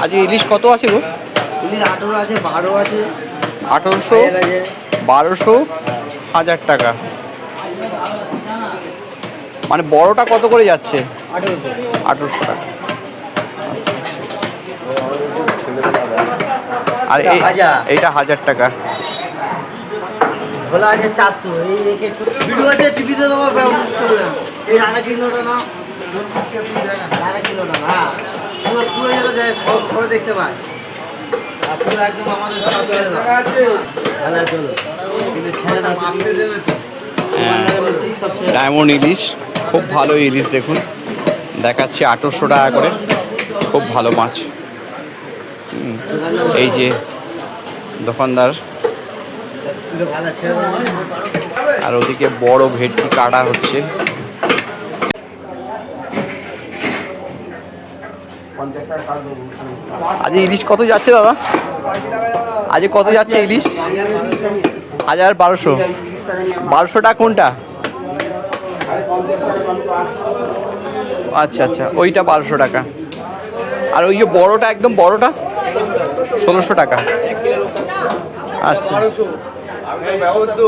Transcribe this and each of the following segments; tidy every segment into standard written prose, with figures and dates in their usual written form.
আজ ইলিশ কত আছে গো? ইলিশ 18 আছে, 12 আছে, 1800, 1200, 1000 টাকা। মানে বড়টা কত করে যাচ্ছে? 1800 টাকা। আর এইটা 1000 টাকা। ভোলা আছে 400। এই ভিডিও আছে টিভিতে তোমার এই রানা কিলোটা না, রানা কিলোটা না, পুরো পুরো যেন যায় সব ঘরে দেখতে পায়। আর পুরো একদম আমাদের ভালো চলো কিন্তু ছেড়ে না ডায়মন্ড ইলিশ, খুব ভালো ইলিশ। দেখুন দেখাচ্ছি 1800 টাকা করে, খুব ভালো মাছ। এই যে দোকানদার, আর ওদিকে বড় ভেটকি কাটা হচ্ছে। আজ ইলিশ কত যাচ্ছে দাদা? আজ কত যাচ্ছে ইলিশ? 1200। 1200 টাকা কোনটা? আচ্ছা আচ্ছা, ওইটা 1200 টাকা। আর ওই যে বড়টা, একদম বড়টা 1600 টাকা। আচ্ছা, 1500,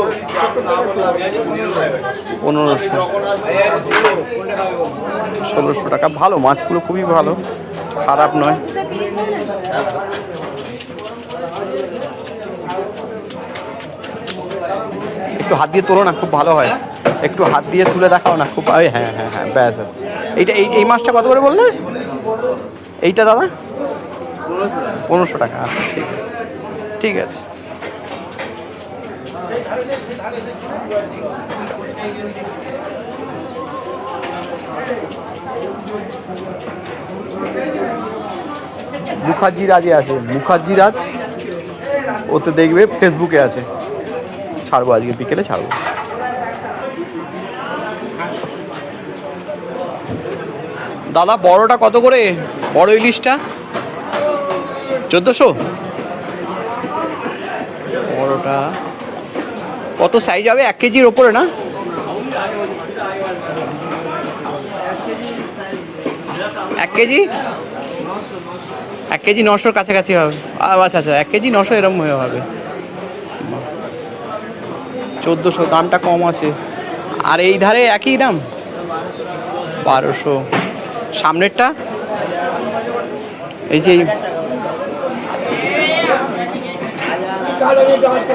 1600 টাকা। ভালো মাছগুলো, খুবই ভালো, খারাপ নয়। একটু হাত দিয়ে তোলো না, খুব ভালো হয়। একটু হাত দিয়ে তুলে দেখাও না, খুব। হ্যাঁ হ্যাঁ হ্যাঁ, ব্যাস। এইটা এই মাছটা কত করে বললে? এইটা দাদা 1500 টাকা। আচ্ছা, ঠিক আছে ঠিক আছে। মুখার্জি রাজে আছে, মুখার্জি রাজ, ওতে দেখবে ফেসবুকে আছে। ছাড়বো আজকে বিকেলে, ছাড়বো। দাদা বড়টা কত করে? বড় ইলিশটা 1400। বড়টা কত সাইজ হবে? 1 কেজির ওপরে না? 1 কেজি, 1 কেজি 900 কাছাকাছি হবে। আচ্ছা আচ্ছা, 1 কেজি 900 এরম হবে। 1400, দামটা কম আছে। আর এই ধারে একই দাম 1200। সামনেরটা এই যে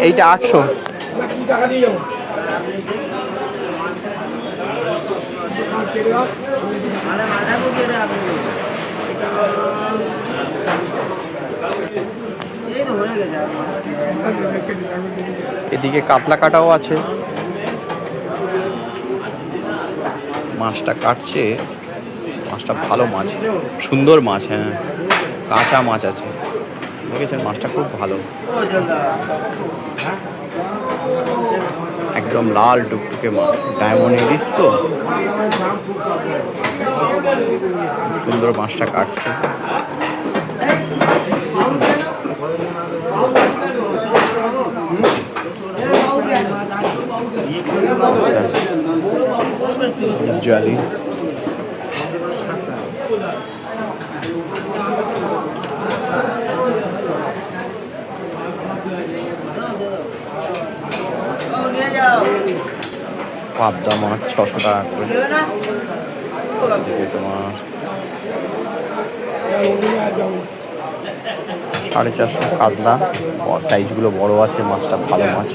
এইটা 800। এদিকে কাতলা কাটাও আছে, মাছটা কাটছে। মাছটা ভালো মাছ, সুন্দর মাছ। হ্যাঁ, কাঁচা মাছ আছে, দেখেছেন? মাছটা খুব ভালো, একদম লাল টুকটুকে মাছ। ডায়মন্ড ইলিশ তো, সুন্দর মাছটা কাটছে। জালি পাবদা মাছ 600 টাকা করে। তোমার 450 কাতলা, সাইজগুলো বড় আছে, মাছটা ভালো মাছ।